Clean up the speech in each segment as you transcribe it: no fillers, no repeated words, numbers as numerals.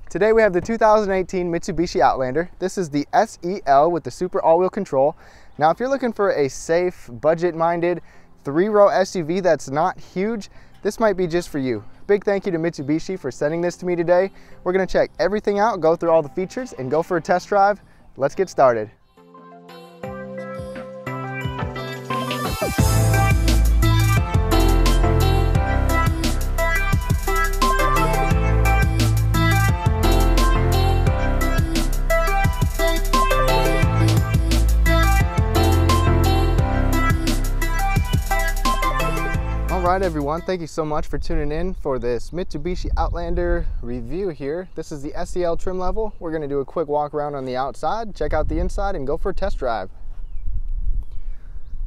Today we have the 2018 Mitsubishi Outlander. This is the SEL with the super all-wheel control. Now if you're looking for a safe, budget-minded, 3-row SUV that's not huge, this might be just for you. Big thank you to Mitsubishi for sending this to me today. We're gonna check everything out, go through all the features, and go for a test drive. Let's get started. Alright everyone, thank you so much for tuning in for this Mitsubishi Outlander review here. This is the SEL trim level. We're going to do a quick walk around on the outside, check out the inside, and go for a test drive.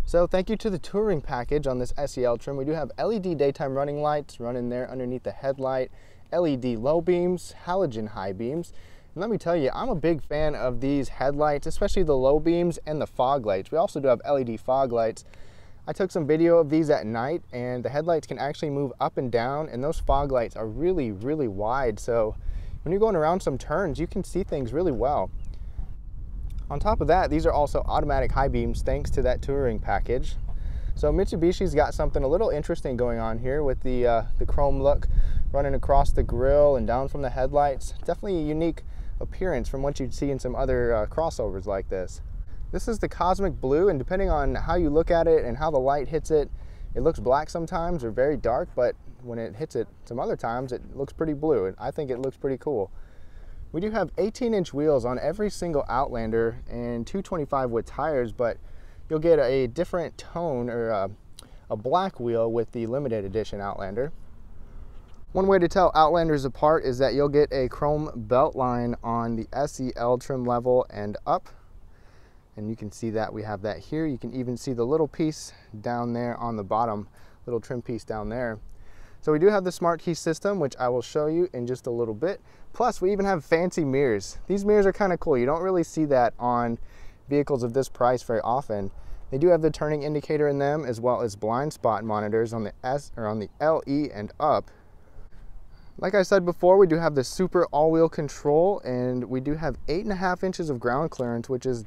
So thank you to the touring package on this SEL trim. We do have LED daytime running lights running there underneath the headlight, LED low beams, halogen high beams. And let me tell you, I'm a big fan of these headlights, especially the low beams and the fog lights. We also do have LED fog lights. I took some video of these at night, and the headlights can actually move up and down, and those fog lights are really wide, so when you're going around some turns you can see things really well. On top of that, these are also automatic high beams thanks to that touring package. So Mitsubishi's got something a little interesting going on here with the chrome look running across the grille and down from the headlights. Definitely a unique appearance from what you'd see in some other crossovers like this. This is the cosmic blue, and depending on how you look at it and how the light hits it, it looks black sometimes or very dark, but when it hits it some other times, it looks pretty blue, and I think it looks pretty cool. We do have 18-inch wheels on every single Outlander and 225 width tires, but you'll get a different tone or a black wheel with the limited edition Outlander. One way to tell Outlanders apart is that you'll get a chrome belt line on the SEL trim level and up. And you can see that we have that here. You can even see the little piece down there on the bottom, little trim piece down there. So we do have the smart key system, which I will show you in just a little bit. Plus we even have fancy mirrors. These mirrors are kind of cool. You don't really see that on vehicles of this price very often. They do have the turning indicator in them, as well as blind spot monitors on the LE and up. Like I said before, we do have the super all-wheel control, and we do have 8.5 inches of ground clearance, which is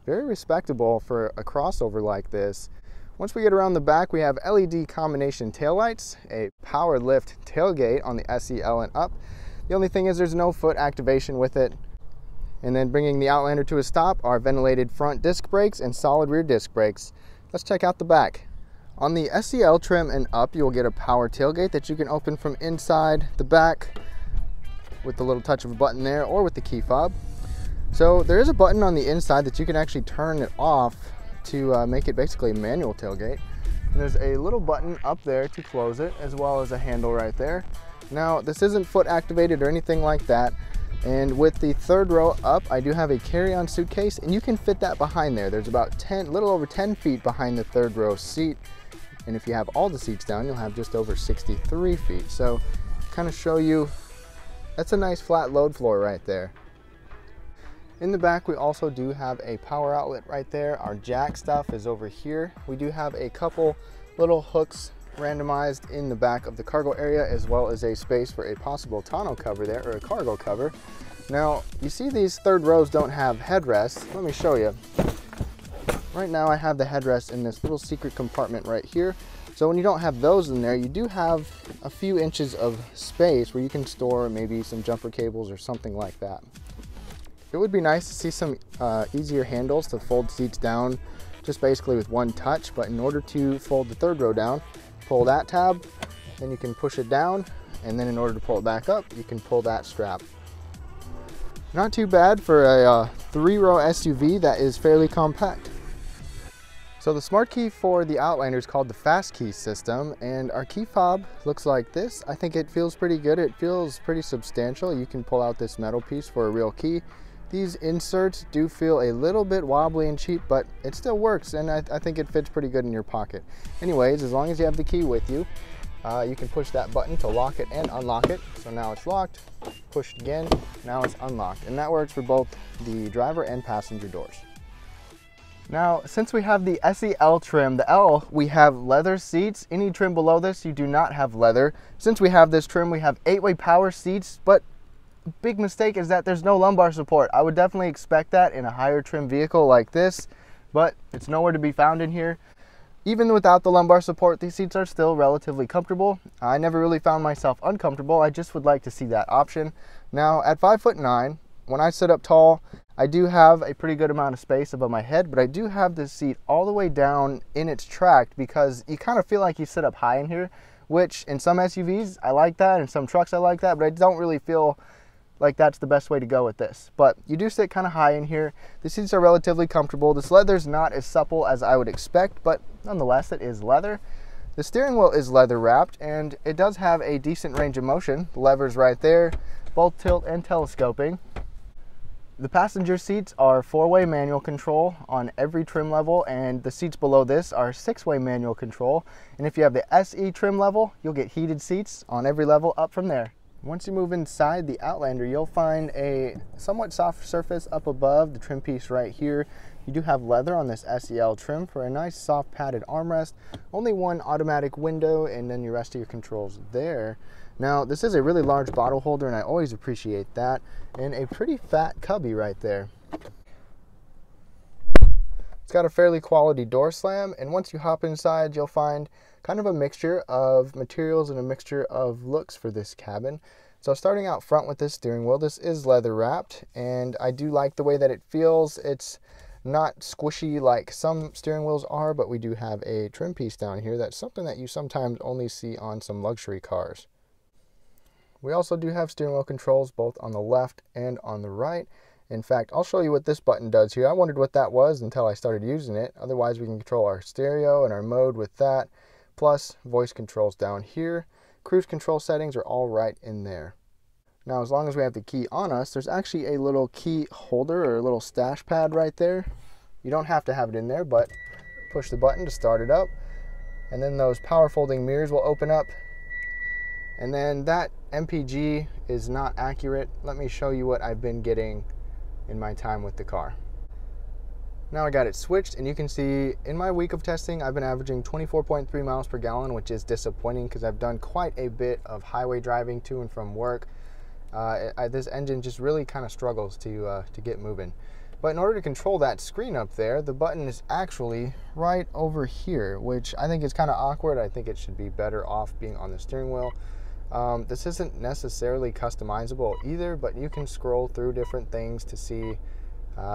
very respectable for a crossover like this. Once we get around the back, we have LED combination taillights, a power lift tailgate on the SEL and up. The only thing is there's no foot activation with it. And then bringing the Outlander to a stop are ventilated front disc brakes and solid rear disc brakes. Let's check out the back. On the SEL trim and up, you'll get a power tailgate that you can open from inside the back with the little touch of a button there, or with the key fob. So there is a button on the inside that you can actually turn it off to make it basically a manual tailgate. And there's a little button up there to close it, as well as a handle right there. Now this isn't foot activated or anything like that. And with the third row up, I do have a carry-on suitcase, and you can fit that behind there. There's about little over 10 feet behind the third row seat. And if you have all the seats down, you'll have just over 63 feet. So kind of show you, that's a nice flat load floor right there. In the back, we also do have a power outlet right there. Our jack stuff is over here. We do have a couple little hooks randomized in the back of the cargo area, as well as a space for a possible tonneau cover there, or a cargo cover. Now, you see these third rows don't have headrests. Let me show you. Right now I have the headrest in this little secret compartment right here. So when you don't have those in there, you do have a few inches of space where you can store maybe some jumper cables or something like that. It would be nice to see some easier handles to fold seats down just basically with one touch, but in order to fold the third row down, pull that tab, then you can push it down, and then in order to pull it back up, you can pull that strap. Not too bad for a 3-row SUV that is fairly compact. So the smart key for the Outlander is called the fast key system, and our key fob looks like this. I think it feels pretty good. It feels pretty substantial. You can pull out this metal piece for a real key. These inserts do feel a little bit wobbly and cheap, but it still works, and I think it fits pretty good in your pocket. Anyways, as long as you have the key with you, you can push that button to lock it and unlock it. So now it's locked, push it again, now it's unlocked. And that works for both the driver and passenger doors. Now, since we have the SEL trim, the L, we have leather seats. Any trim below this, you do not have leather. Since we have this trim, we have 8-way power seats, but big mistake is that there's no lumbar support. I would definitely expect that in a higher trim vehicle like this, but it's nowhere to be found in here. Even without the lumbar support, these seats are still relatively comfortable. I never really found myself uncomfortable. I just would like to see that option. Now, at 5'9", when I sit up tall, I do have a pretty good amount of space above my head, but I do have this seat all the way down in its track because you kind of feel like you sit up high in here, which in some SUVs, I like that, in some trucks I like that, but I don't really feel like that's the best way to go with this. But you do sit kind of high in here. The seats are relatively comfortable. This leather's not as supple as I would expect, but nonetheless, it is leather. The steering wheel is leather wrapped, and it does have a decent range of motion. The lever's right there, both tilt and telescoping. The passenger seats are 4-way manual control on every trim level, and the seats below this are 6-way manual control. And if you have the SE trim level, you'll get heated seats on every level up from there. Once you move inside the Outlander, you'll find a somewhat soft surface up above the trim piece right here. You do have leather on this SEL trim for a nice soft padded armrest. Only one automatic window, and then the rest of your controls there. Now, this is a really large bottle holder, and I always appreciate that. And a pretty fat cubby right there. It's got a fairly quality door slam, and once you hop inside, you'll find kind of a mixture of materials and a mixture of looks for this cabin. So starting out front with this steering wheel, this is leather wrapped, and I do like the way that it feels. It's not squishy like some steering wheels are, but we do have a trim piece down here. That's something that you sometimes only see on some luxury cars. We also do have steering wheel controls both on the left and on the right. In fact, I'll show you what this button does here. I wondered what that was until I started using it. Otherwise, we can control our stereo and our mode with that, plus voice controls down here. Cruise control settings are all right in there. Now, as long as we have the key on us, there's actually a little key holder or a little stash pad right there. You don't have to have it in there, but push the button to start it up. And then those power folding mirrors will open up. And then that MPG is not accurate. Let me show you what I've been getting in my time with the car. Now I got it switched, and you can see in my week of testing, I've been averaging 24.3 miles per gallon, which is disappointing because I've done quite a bit of highway driving to and from work. This engine just really kind of struggles to get moving. But in order to control that screen up there, the button is actually right over here, which I think is kind of awkward. I think it should be better off being on the steering wheel. This isn't necessarily customizable either, but you can scroll through different things to see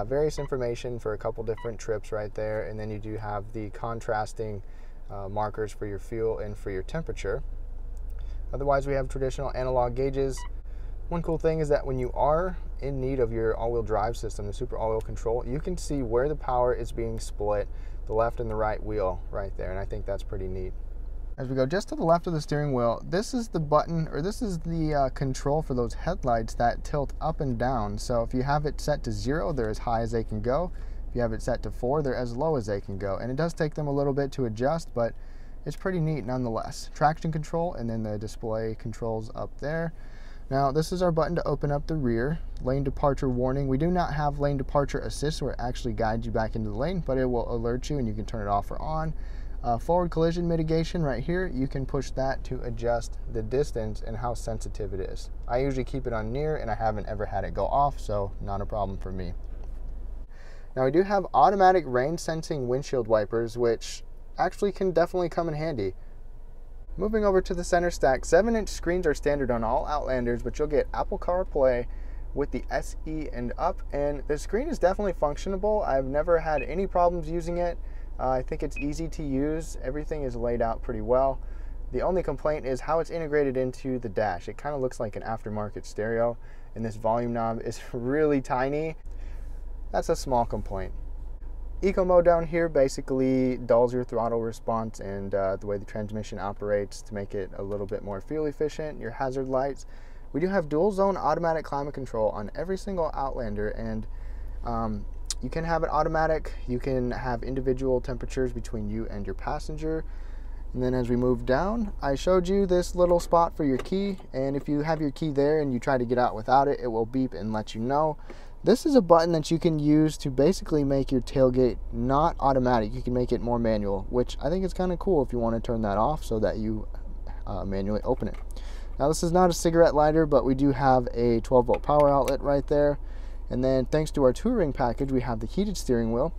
various information for a couple different trips right there, and then you do have the contrasting markers for your fuel and for your temperature. Otherwise, we have traditional analog gauges. One cool thing is that when you are in need of your all-wheel drive system, the super all-wheel control, you can see where the power is being split, the left and the right wheel right there, and I think that's pretty neat. As we go just to the left of the steering wheel, this is the button, or this is the control for those headlights that tilt up and down. So if you have it set to 0, they're as high as they can go. If you have it set to 4, they're as low as they can go. And it does take them a little bit to adjust, but it's pretty neat nonetheless. Traction control, and then the display controls up there. Now, this is our button to open up the rear. Lane departure warning. We do not have lane departure assist where it actually guides you back into the lane, but it will alert you and you can turn it off or on. Forward collision mitigation right here, you can push that to adjust the distance and how sensitive it is. I usually keep it on near, and I haven't ever had it go off, so not a problem for me. Now, we do have automatic rain sensing windshield wipers, which actually can definitely come in handy. Moving over to the center stack, 7-inch screens are standard on all Outlanders, but you'll get Apple CarPlay with the SE and up, and the screen is definitely functionable. I've never had any problems using it. I think it's easy to use. Everything is laid out pretty well. The only complaint is how it's integrated into the dash. It kind of looks like an aftermarket stereo, and this volume knob is really tiny. That's a small complaint. Eco mode down here basically dulls your throttle response and the way the transmission operates to make it a little bit more fuel efficient. Your hazard lights. We do have dual zone automatic climate control on every single Outlander, and you can have it automatic. You can have individual temperatures between you and your passenger. And then as we move down, I showed you this little spot for your key, and if you have your key there and you try to get out without it, it will beep and let you know. This is a button that you can use to basically make your tailgate not automatic. You can make it more manual, which I think is kind of cool if you want to turn that off so that you manually open it. Now this is not a cigarette lighter, but we do have a 12-volt power outlet right there. And then thanks to our touring package, we have the heated steering wheel.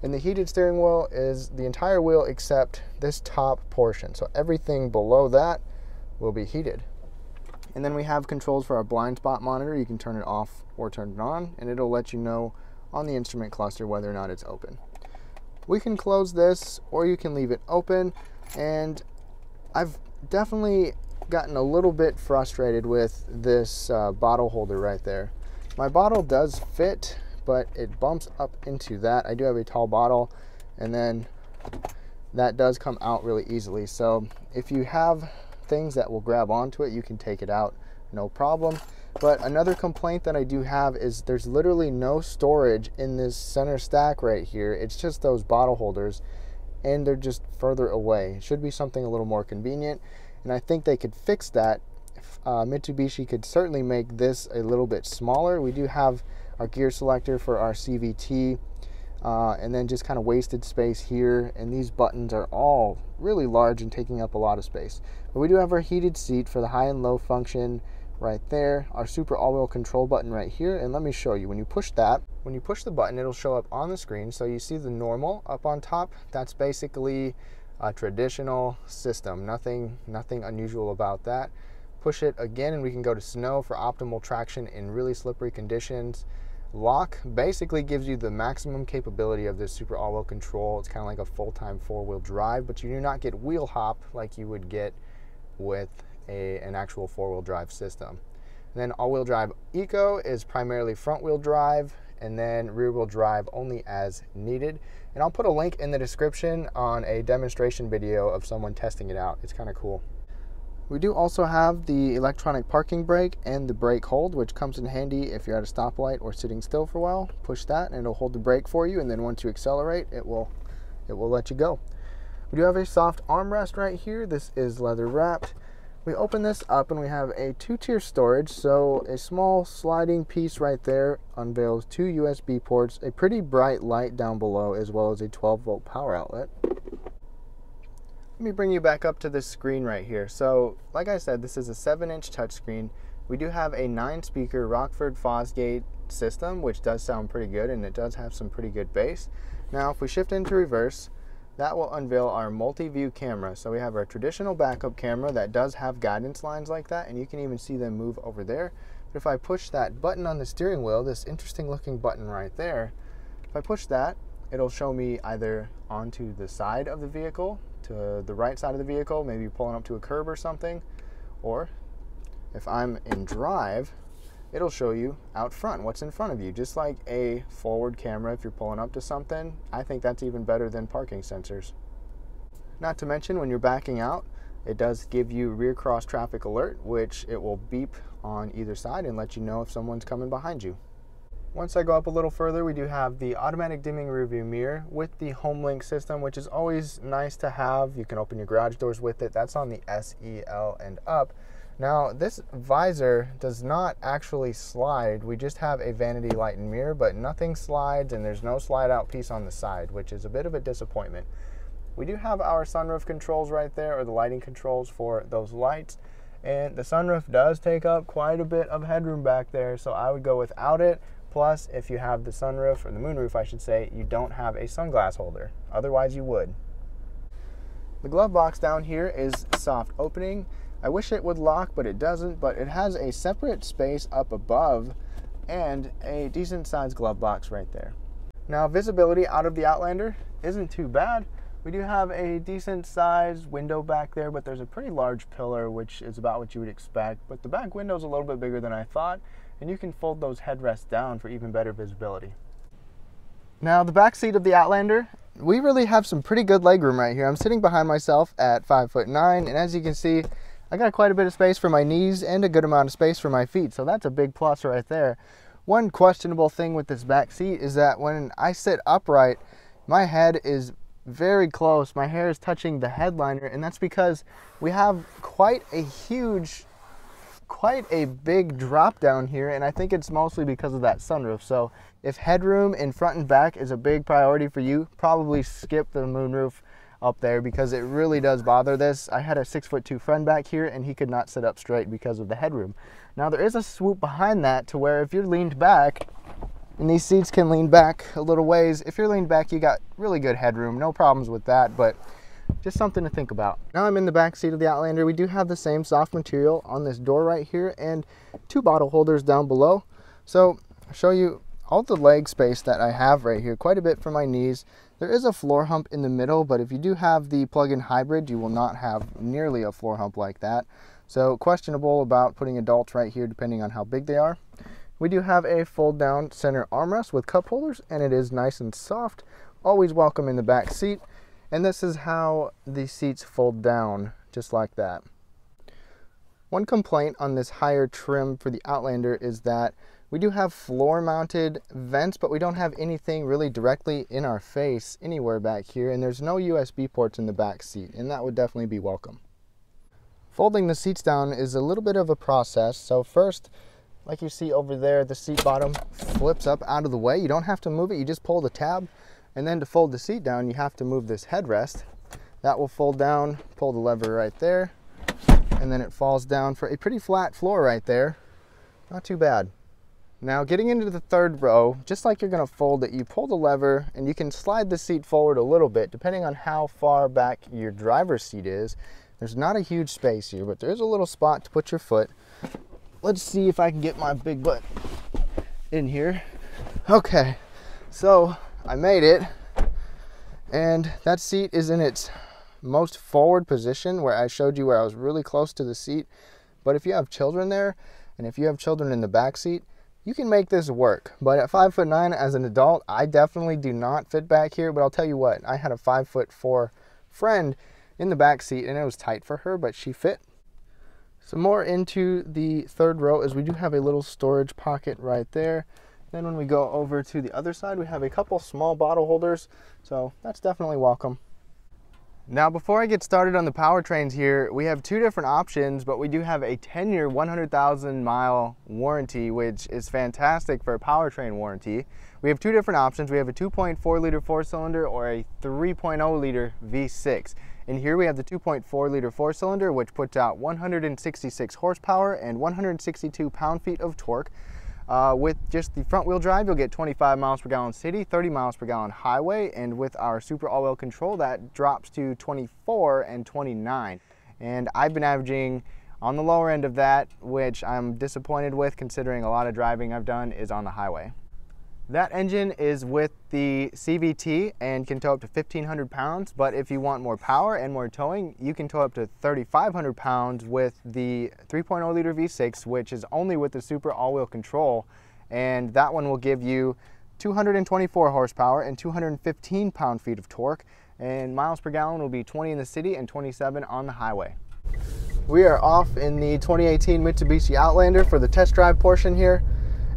And the heated steering wheel is the entire wheel except this top portion. So everything below that will be heated. And then we have controls for our blind spot monitor. You can turn it off or turn it on, and it'll let you know on the instrument cluster whether or not it's open. We can close this, or you can leave it open. And I've definitely gotten a little bit frustrated with this bottle holder right there. My bottle does fit, but it bumps up into that. I do have a tall bottle, and then that does come out really easily. So if you have things that will grab onto it, you can take it out, no problem. But another complaint that I do have is there's literally no storage in this center stack right here. It's just those bottle holders, and they're just further away. It should be something a little more convenient, and I think they could fix that. Mitsubishi could certainly make this a little bit smaller. We do have our gear selector for our CVT, and then just kind of wasted space here, and these buttons are all really large and taking up a lot of space. But we do have our heated seat for the high and low function right there, our super all-wheel control button right here, and let me show you. When you push the button, it'll show up on the screen. So you see the normal up on top. That's basically a traditional system, nothing unusual about that. Push it again and we can go to snow for optimal traction in really slippery conditions. Lock basically gives you the maximum capability of this super all-wheel control. It's kind of like a full-time four-wheel drive, but you do not get wheel hop like you would get with an actual four-wheel drive system. And then all-wheel drive eco is primarily front-wheel drive, and then rear-wheel drive only as needed. And I'll put a link in the description on a demonstration video of someone testing it out. It's kind of cool. We do also have the electronic parking brake and the brake hold, which comes in handy if you're at a stoplight or sitting still for a while. Push that and it'll hold the brake for you, and then once you accelerate, it will let you go. We do have a soft armrest right here. This is leather wrapped. We open this up and we have a 2-tier storage. So a small sliding piece right there unveils 2 USB ports, a pretty bright light down below, as well as a 12-volt power outlet. Let me bring you back up to this screen right here. So like I said, this is a 7-inch touchscreen. We do have a 9-speaker Rockford Fosgate system, which does sound pretty good, and it does have some pretty good bass. Now if we shift into reverse, that will unveil our multi-view camera. So we have our traditional backup camera that does have guidance lines like that, and you can even see them move over there. But if I push that button on the steering wheel, this interesting looking button right there, if I push that, it'll show me either onto the side of the vehicle, to the right side of the vehicle, maybe pulling up to a curb or something, or if I'm in drive, it'll show you out front what's in front of you, just like a forward camera if you're pulling up to something. I think that's even better than parking sensors. Not to mention, when you're backing out, it does give you rear cross traffic alert, which it will beep on either side and let you know if someone's coming behind you. Once I go up a little further, we do have the automatic dimming rearview mirror with the HomeLink system, which is always nice to have. You can open your garage doors with it. That's on the SEL and up. Now, this visor does not actually slide. We just have a vanity light and mirror, but nothing slides, and there's no slide out piece on the side, which is a bit of a disappointment. We do have our sunroof controls right there, or the lighting controls for those lights, and the sunroof does take up quite a bit of headroom back there, so I would go without it. Plus, if you have the sunroof, or the moonroof I should say, you don't have a sunglass holder. Otherwise you would. The glove box down here is soft opening. I wish it would lock, but it doesn't. But it has a separate space up above and a decent sized glove box right there. Now, visibility out of the Outlander isn't too bad. We do have a decent sized window back there, but there's a pretty large pillar, which is about what you would expect. But the back window is a little bit bigger than I thought, and you can fold those headrests down for even better visibility. Now, the back seat of the Outlander, we really have some pretty good legroom right here. I'm sitting behind myself at 5'9", and as you can see, I got quite a bit of space for my knees and a good amount of space for my feet, so that's a big plus right there. One questionable thing with this back seat is that when I sit upright, my head is very close. My hair is touching the headliner, and that's because we have quite a big drop down here, and I think it's mostly because of that sunroof. So if headroom in front and back is a big priority for you, probably skip the moonroof. up there because it really does bother this. I had a 6'2" friend back here and he could not sit up straight because of the headroom. Now there is a swoop behind that to where if you're leaned back, and these seats can lean back a little ways, if you're leaned back you got really good headroom, no problems with that, but just something to think about. Now I'm in the back seat of the Outlander. We do have the same soft material on this door right here and 2 bottle holders down below. So I'll show you all the leg space that I have right here, quite a bit for my knees. There is a floor hump in the middle, but if you do have the plug-in hybrid, you will not have nearly a floor hump like that. So questionable about putting adults right here depending on how big they are. We do have a fold down center armrest with cup holders, and it is nice and soft. Always welcome in the back seat. And this is how the seats fold down, just like that. One complaint on this higher trim for the Outlander is that we do have floor mounted vents, but we don't have anything really directly in our face anywhere back here, and there's no USB ports in the back seat, and that would definitely be welcome. Folding the seats down is a little bit of a process. So first, like you see over there, the seat bottom flips up out of the way. You don't have to move it, you just pull the tab. And then to fold the seat down, you have to move this headrest. That will fold down, pull the lever right there, and then it falls down for a pretty flat floor right there. Not too bad. Now getting into the third row, just like you're gonna fold it, you pull the lever and you can slide the seat forward a little bit depending on how far back your driver's seat is. There's not a huge space here, but there's a little spot to put your foot. Let's see if I can get my big butt in here. Okay, so I made it, and that seat is in its most forward position where I showed you where I was really close to the seat. But if you have children there, and if you have children in the back seat, you can make this work. But at 5'9" as an adult, I definitely do not fit back here. But I'll tell you what, I had a 5'4" friend in the back seat, and it was tight for her, but she fit. Some more into the third row is we do have a little storage pocket right there. Then when we go over to the other side, we have a couple small bottle holders, so that's definitely welcome. Now before I get started on the powertrains here, we have 2 different options, but we do have a 10-year, 100,000 mile warranty, which is fantastic for a powertrain warranty. We have 2 different options. We have a 2.4 liter 4-cylinder or a 3.0 liter V6. And here we have the 2.4 liter 4-cylinder, which puts out 166 horsepower and 162 pound-feet of torque. With just the front wheel drive, you'll get 25 miles per gallon city, 30 miles per gallon highway, and with our super all-wheel control, that drops to 24 and 29. And I've been averaging on the lower end of that, which I'm disappointed with considering a lot of driving I've done is on the highway. That engine is with the CVT and can tow up to 1,500 pounds, but if you want more power and more towing, you can tow up to 3,500 pounds with the 3.0 liter V6, which is only with the super all-wheel control, and that one will give you 224 horsepower and 215 pound-feet of torque, and miles per gallon will be 20 in the city and 27 on the highway. We are off in the 2018 Mitsubishi Outlander for the test drive portion here.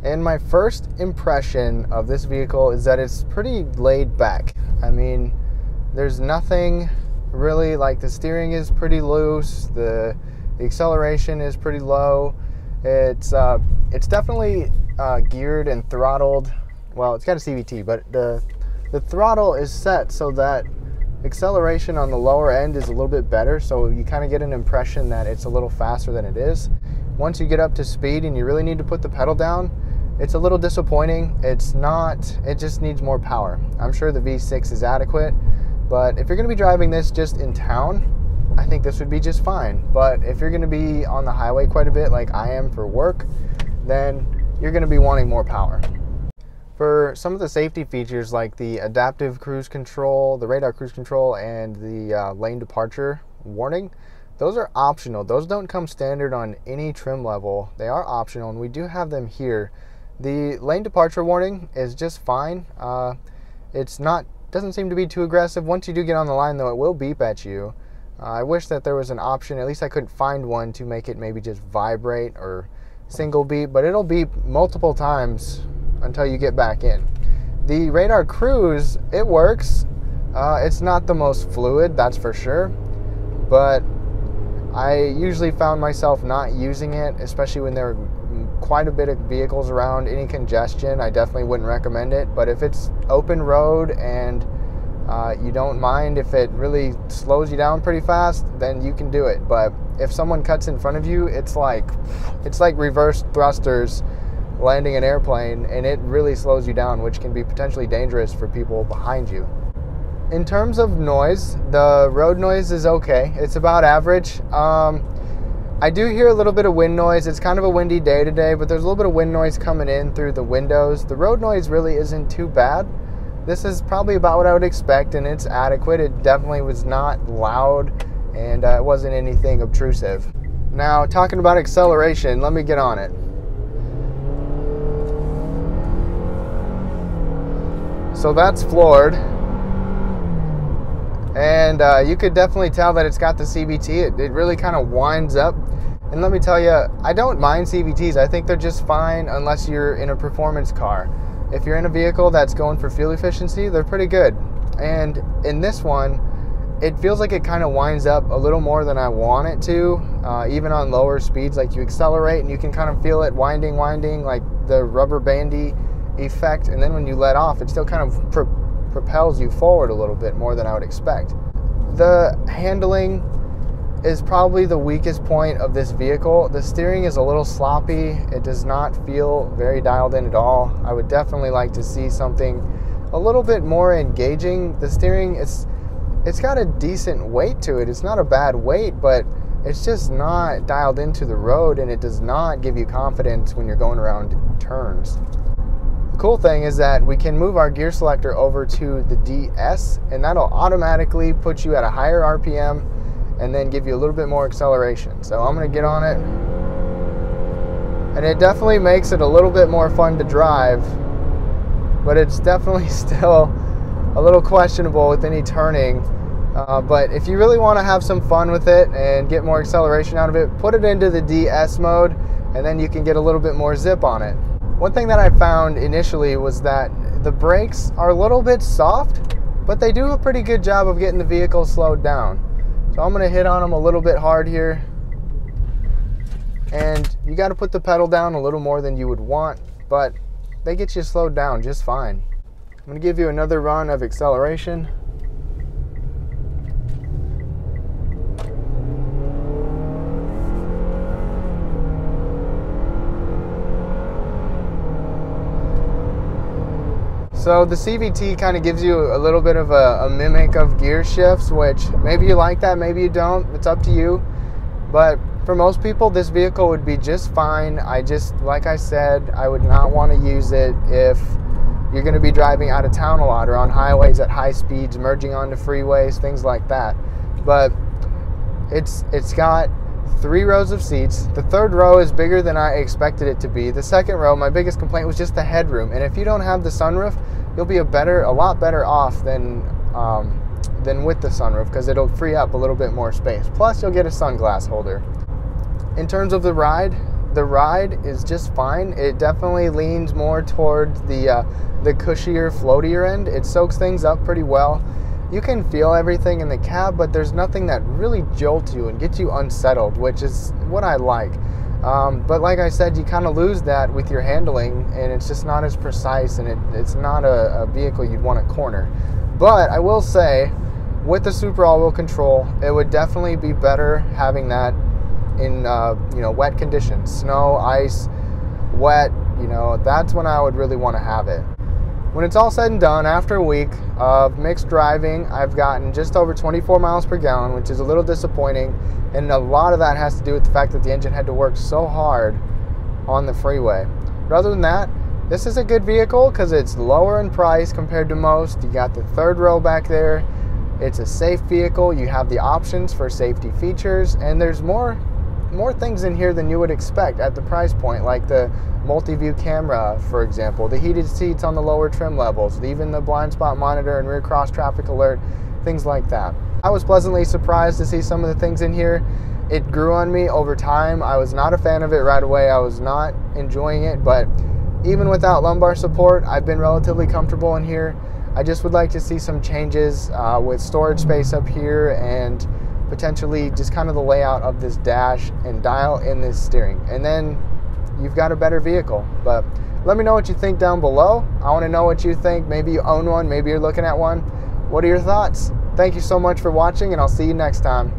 And my first impression of this vehicle is that it's pretty laid back. I mean, there's nothing really, like the steering is pretty loose, the acceleration is pretty low. It's definitely geared and throttled. Well, it's got a CVT, but the throttle is set so that acceleration on the lower end is a little bit better, so you kind of get an impression that it's a little faster than it is. Once you get up to speed and you really need to put the pedal down, it's a little disappointing. It's not, it just needs more power. I'm sure the V6 is adequate, but if you're gonna be driving this just in town, I think this would be just fine. But if you're gonna be on the highway quite a bit like I am for work, then you're gonna be wanting more power. For some of the safety features like the adaptive cruise control, the radar cruise control, and the lane departure warning, those are optional. Those don't come standard on any trim level. They are optional, and we do have them here. The lane departure warning is just fine. Doesn't seem to be too aggressive. Once you do get on the line though, it will beep at you. I wish that there was an option, at least I couldn't find one, to make it maybe just vibrate or single beep, but it'll beep multiple times until you get back in. The radar cruise, it works. It's not the most fluid, that's for sure, but I usually found myself not using it, especially when there are quite a bit of vehicles around. Any congestion, I definitely wouldn't recommend it. But if it's open road and you don't mind if it really slows you down pretty fast, then you can do it. But if someone cuts in front of you, it's like reverse thrusters landing an airplane, and it really slows you down, which can be potentially dangerous for people behind you. In terms of noise, the road noise is okay. It's about average. I do hear a little bit of wind noise. It's kind of a windy day today, but there's a little bit of wind noise coming in through the windows. The road noise really isn't too bad. This is probably about what I would expect, and it's adequate. It definitely was not loud, and it wasn't anything obtrusive. Now, talking about acceleration, let me get on it. So that's floored. And you could definitely tell that it's got the CVT. It really kind of winds up. And let me tell you, I don't mind CVTs. I think they're just fine unless you're in a performance car. If you're in a vehicle that's going for fuel efficiency, they're pretty good. And in this one, it feels like it kind of winds up a little more than I want it to, even on lower speeds. Like you accelerate and you can kind of feel it winding, like the rubber bandy effect. And then when you let off, it still kind of propels you forward a little bit more than I would expect. The handling is probably the weakest point of this vehicle. The steering is a little sloppy. It does not feel very dialed in at all. I would definitely like to see something a little bit more engaging. The steering, it's got a decent weight to it. It's not a bad weight, but it's just not dialed into the road, and it does not give you confidence when you're going around turns. The cool thing is that we can move our gear selector over to the DS, and that'll automatically put you at a higher RPM and then give you a little bit more acceleration. So I'm going to get on it, and it definitely makes it a little bit more fun to drive, but it's definitely still a little questionable with any turning. But if you really want to have some fun with it and get more acceleration out of it, put it into the DS mode, and then you can get a little bit more zip on it. One thing that I found initially was that the brakes are a little bit soft, but they do a pretty good job of getting the vehicle slowed down. So I'm going to hit on them a little bit hard here. And you got to put the pedal down a little more than you would want, but they get you slowed down just fine. I'm going to give you another run of acceleration. So the CVT kind of gives you a little bit of a mimic of gear shifts, which maybe you like that, maybe you don't. It's up to you. But for most people, this vehicle would be just fine. Like I said, I would not want to use it if you're going to be driving out of town a lot or on highways at high speeds, merging onto freeways, things like that. But it's got 3 rows of seats. The third row is bigger than I expected it to be. The second row, my biggest complaint was just the headroom. And if you don't have the sunroof, you'll be a lot better off than with the sunroof, because it'll free up a little bit more space. Plus, you'll get a sunglass holder. In terms of the ride is just fine. It definitely leans more towards the cushier, floatier end. It soaks things up pretty well. You can feel everything in the cab, but there's nothing that really jolts you and gets you unsettled, which is what I like. But like I said, you kind of lose that with your handling, and it's just not as precise, and it's not a vehicle you'd want to corner. But I will say, with the super all-wheel control, it would definitely be better having that in wet conditions, snow, ice, wet. That's when I would really want to have it. When it's all said and done, after a week of mixed driving, I've gotten just over 24 miles per gallon, which is a little disappointing. And a lot of that has to do with the fact that the engine had to work so hard on the freeway. But other than that, this is a good vehicle because it's lower in price compared to most. You got the third row back there. It's a safe vehicle. You have the options for safety features, and there's more things in here than you would expect at the price point, like the multi-view camera, for example, the heated seats on the lower trim levels, even the blind spot monitor and rear cross traffic alert, things like that. I was pleasantly surprised to see some of the things in here. It grew on me over time. I was not a fan of it right away. I was not enjoying it, but even without lumbar support, I've been relatively comfortable in here. I just would like to see some changes with storage space up here, and potentially just kind of the layout of this dash and dial in this steering. And then you've got a better vehicle. But let me know what you think down below. I want to know what you think. Maybe you own one, maybe you're looking at one. What are your thoughts? Thank you so much for watching, and I'll see you next time.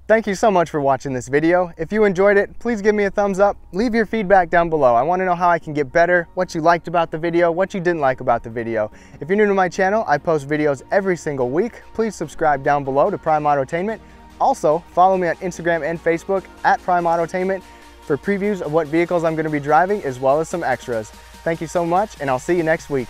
Thank you so much for watching this video. If you enjoyed it, please give me a thumbs up. Leave your feedback down below. I want to know how I can get better, what you liked about the video, what you didn't like about the video. If you're new to my channel, I post videos every single week. Please subscribe down below to Prime Autotainment. Also, follow me on Instagram and Facebook at Prime Autotainment for previews of what vehicles I'm going to be driving, as well as some extras. Thank you so much, and I'll see you next week.